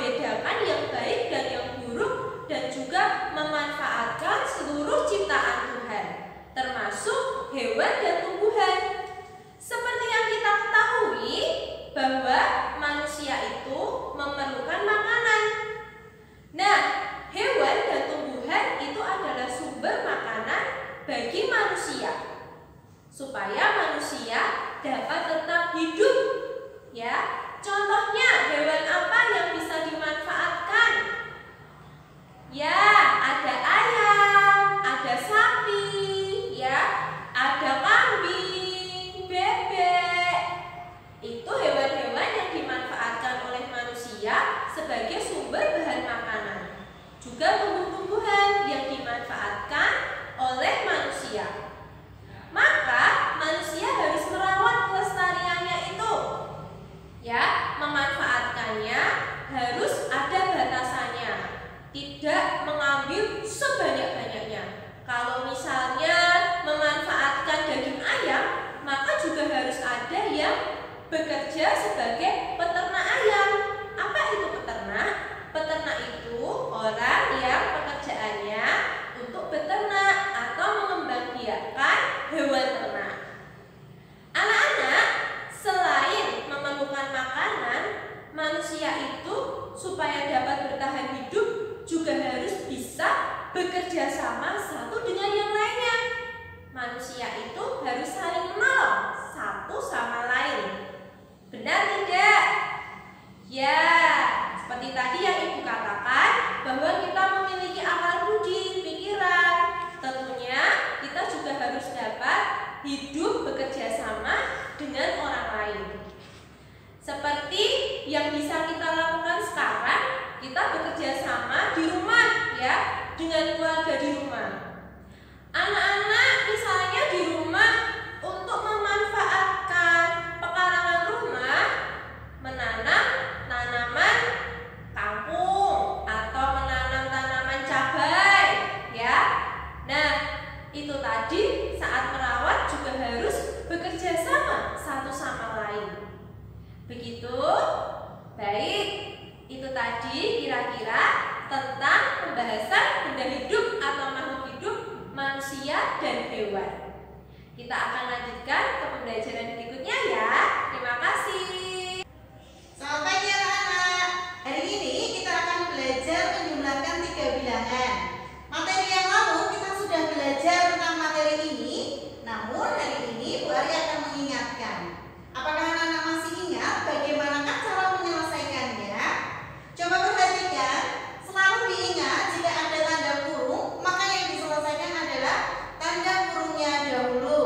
membedakan yang baik dan yang buruk, dan juga memanfaatkan seluruh ciptaan Tuhan, termasuk hewan dan tumbuhan. Seperti yang kita ketahui bahwa manusia itu memerlukan makanan. Nah, hewan dan tumbuhan itu adalah sumber makanan bagi manusia, supaya manusia dapat tetap hidup. Ya, contohnya hewan apa yang bisa dimanfaatkan? Ya, ada ayam, ada sapi, ya, ada kambing, bebek. Itu hewan-hewan yang dimanfaatkan oleh manusia sebagai sumber bahan makanan. Juga tumbuh-tumbuhan yang dimanfaatkan oleh manusia. Maka manusia harus merawat kelestariannya itu. Ya, memanfaatkannya harus ada batasannya. Tidak mengambil sebanyak-banyaknya. Kalau misalnya memanfaatkan daging ayam, maka juga harus ada yang bekerja sebagai peternak ayam. Apa itu peternak? Peternak itu orang yang pekerjaannya untuk beternak atau mengembangbiakan hewan ternak. Anak-anak, selain memerlukan makanan, manusia itu supaya dapat bertahan hidup juga harus bisa bekerja sama satu dengan yang lainnya. Manusia itu harus saling menolong satu sama lain. Benar tidak? Ya, seperti tadi yang Ibu katakan bahwa kita memiliki akal budi, pikiran. Tentunya kita juga harus dapat hidup bekerja sama dengan orang lain. Seperti yang bisa kita lakukan sekarang, kita bekerja sama di rumah, ya, dengan keluarga di rumah. Anak-anak misalnya di rumah untuk memanfaatkan pekarangan rumah, menanam tanaman kangkung atau menanam tanaman cabai, ya. Nah, itu tadi saat merawat juga harus bekerja sama satu sama lain. Begitu? Baik, itu tadi kira-kira tentang pembahasan benda hidup atau makhluk hidup, manusia dan hewan. Kita akan lanjutkan ke pembelajaran berikutnya ya. Terima kasih. Selamat pagi anak-anak. Hari ini kita akan belajar menjumlahkan 3 bilangan. Materi yang lalu kita sudah belajar tentang materi ini, namun hari ini Bu Ari akan mengingatkan. Apakah anak-anak masih ingat bagaimanakah cara menyelesaikannya? Coba perhatikan, selalu diingat jika ada tanda kurung, maka yang diselesaikan adalah tanda kurungnya dahulu.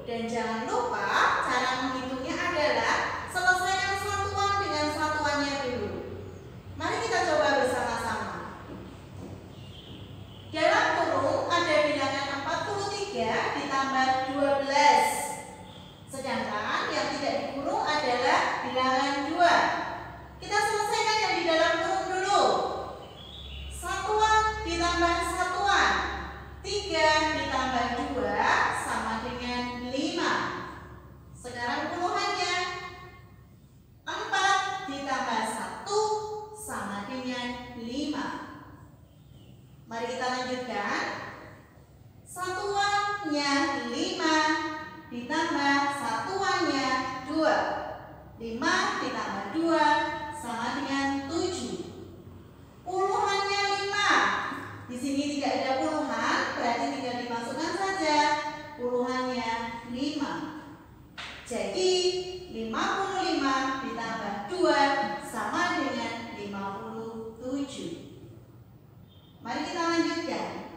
Dan jangan lupa cara menghitungnya adalah selesaikan satuan dengan satuannya dulu. Mari kita coba bersama-sama. Dalam kurung ada bilangan 43 ditambah 12. Sedangkan yang tidak dikurung adalah bilangan 2. Kita selesaikan yang di dalam kurung dulu. Satuan ditambah satuan, 3 ditambah 2 sama dengan 5. Sekarang puluhannya, 4 ditambah 1 sama dengan 5. Mari kita lanjutkan. Satuannya 5 ditambah satuannya 2. 5 ditambah 2 sama dengan 7. Puluhannya 5. Di sini tidak ada puluhan, berarti tinggal dimasukkan saja. Puluhannya 5. Jadi 55 ditambah 2 sama dengan 57. Mari kita lanjutkan.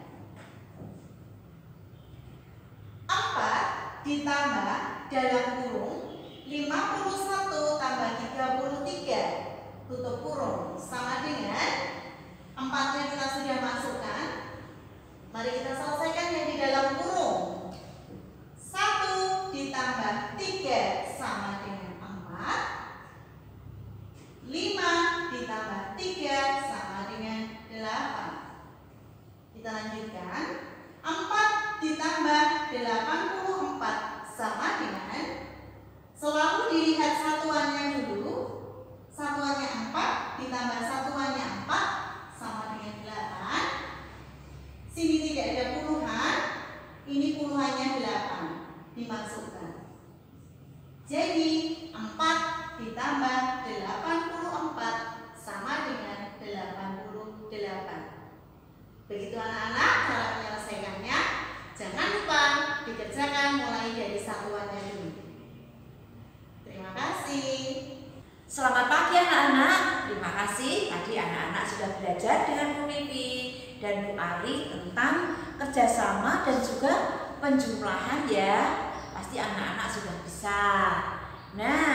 4 ditambah dalam kurung 51 tambah 33 tutup kurung sama dengan 4-nya kita sudah masukkan. Mari kita selesaikan yang di dalam kurung. 1 ditambah 3 sama dengan 4. 5 ditambah 3 sama dengan 8. Kita lanjutkan. 4 ditambah 84 sama dengan, selalu dilihat satuannya dulu. Satuannya 4 ditambah satuan kelihatan. Begitu anak-anak cara menyelesaikannya. Jangan lupa dikerjakan mulai dari satuannya dulu. Terima kasih. Selamat pagi anak-anak. Terima kasih tadi anak-anak sudah belajar dengan Bu Mipi dan Bu Ari tentang kerjasama dan juga penjumlahan ya. Pasti anak-anak sudah bisa. Nah,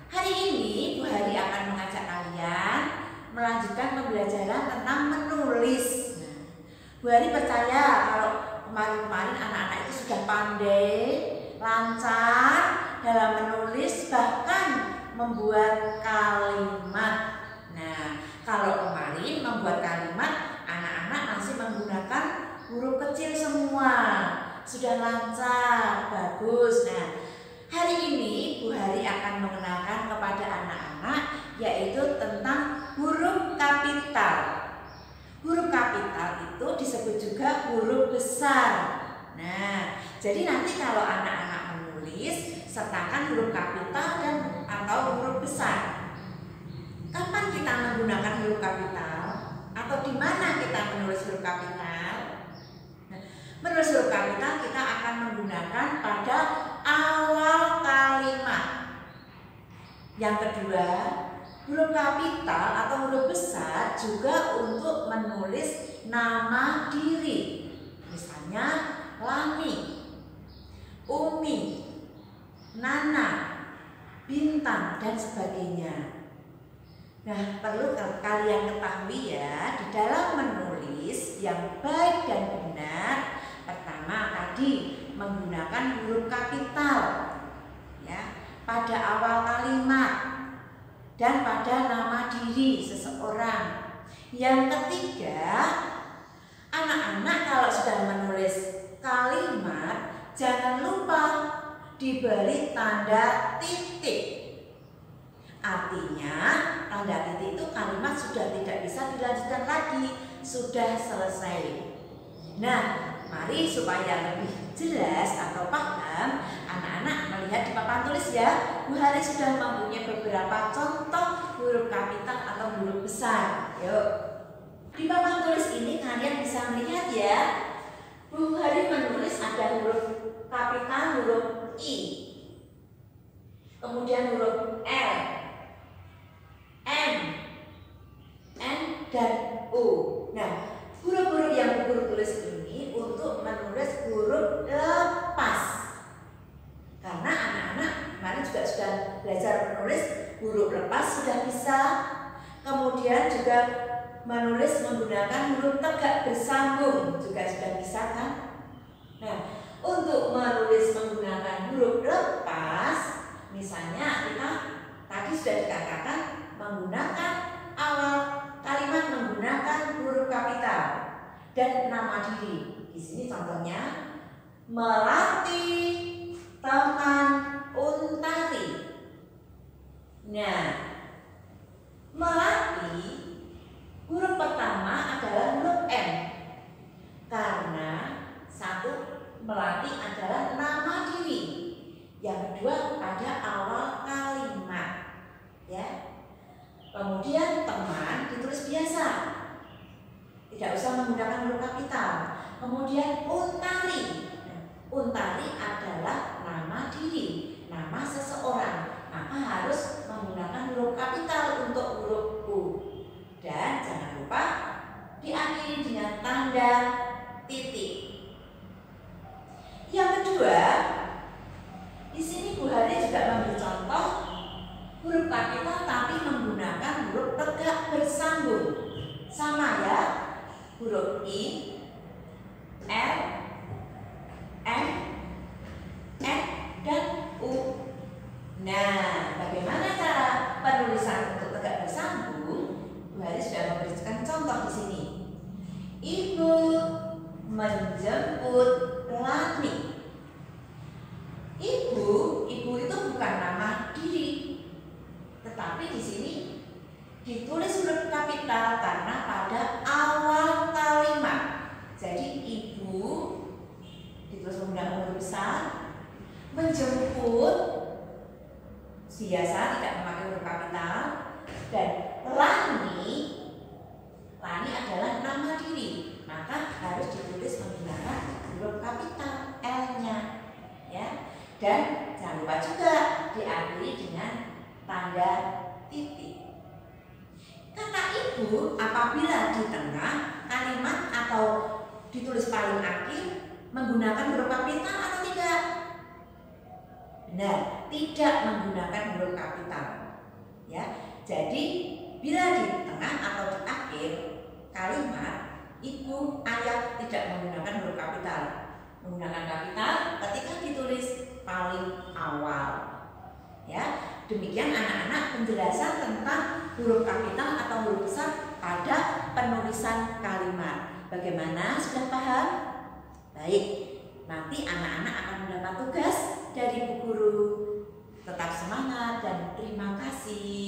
hari ini Bu Hari akan mengajak kalian melanjutkan pembelajaran tentang menulis. Bu Hari percaya kalau kemarin-kemarin anak-anak itu sudah pandai, lancar dalam menulis, bahkan membuat kalimat. Nah, kalau kemarin membuat kalimat, anak-anak masih menggunakan huruf kecil semua. Sudah lancar, bagus. Nah, hari ini Bu Hari akan mengenalkan kepada anak-anak yaitu tentang huruf kapital. Huruf kapital itu disebut juga huruf besar. Nah, jadi nanti kalau anak-anak menulis, sertakan huruf kapital dan atau huruf besar. Kapan kita menggunakan huruf kapital? Atau di mana kita menulis huruf kapital? Nah, menulis huruf kapital kita akan menggunakan pada awal kalimat. Yang kedua, huruf kapital atau huruf besar juga untuk menulis nama diri. Misalnya Lani, Umi, Nana, Bintang, dan sebagainya. Nah, perlu kalian ketahui ya, di dalam menulis yang baik dan benar, pertama tadi menggunakan huruf kapital ya, pada awal kalimat dan pada nama diri seseorang. Yang ketiga, anak-anak kalau sudah menulis kalimat, jangan lupa diberi tanda titik. Artinya, tanda titik itu kalimat sudah tidak bisa dilanjutkan lagi, sudah selesai. Nah, mari supaya lebih jelas atau paham, anak-anak melihat di papan tulis ya. Bu Hari sudah mempunyai beberapa contoh huruf kapital atau huruf besar. Yuk, di papan tulis ini kalian bisa melihat ya. Bu Hari menulis ada huruf kapital, huruf I, kemudian huruf L, M, N, dan U. Nah, huruf-huruf yang Bu tulis ini untuk menulis huruf lepas. Karena anak-anak kemarin juga sudah belajar menulis huruf lepas, sudah bisa. Kemudian juga menulis menggunakan huruf tegak bersambung juga sudah bisa kan? Nah, untuk menulis menggunakan huruf lepas, misalnya kita tadi sudah dikatakan menggunakan awal kalimat menggunakan huruf kapital dan nama diri. Di sini contohnya melatih teman Untari. Nah, melatih huruf pertama adalah huruf M karena satu, melatih adalah nama diri. Yang kedua ada awal kalimat ya. Kemudian teman ditulis biasa, tidak usah menggunakan huruf kapital. Kemudian Untari, Untari adalah nama diri, nama seseorang, maka harus menggunakan huruf kapital untuk huruf U. Dan jangan lupa diakhiri dengan tanda titik. Yang kedua, di sini Bu Hari juga memberi contoh huruf kapital tapi menggunakan huruf tegak bersambung. Sama ya, huruf I, L, M, N, dan U. Nah, bagaimana cara penulisan untuk tegak bersambung? Bu Hari sudah memberikan contoh di sini. Ibu menjemput Lani. Ibu itu bukan nama diri, tetapi di sini ditulis huruf kapital karena pada awal kalimat. Jadi ibu ditulis menggunakan huruf besar, menjemput biasa tidak memakai huruf kapital, dan Lani adalah Dan jangan lupa juga diakhiri dengan tanda titik. Kata ibu apabila di tengah kalimat atau ditulis paling akhir menggunakan huruf kapital atau tidak? Benar, tidak menggunakan huruf kapital. Ya, jadi bila di tengah atau di akhir kalimat ibu, ayah tidak menggunakan huruf kapital. Menggunakan kapital ketika ditulis paling awal. Ya, demikian anak-anak penjelasan tentang huruf kapital atau huruf besar pada penulisan kalimat. Bagaimana, sudah paham? Baik, nanti anak-anak akan mendapat tugas dari Bu Guru. Tetap semangat dan terima kasih.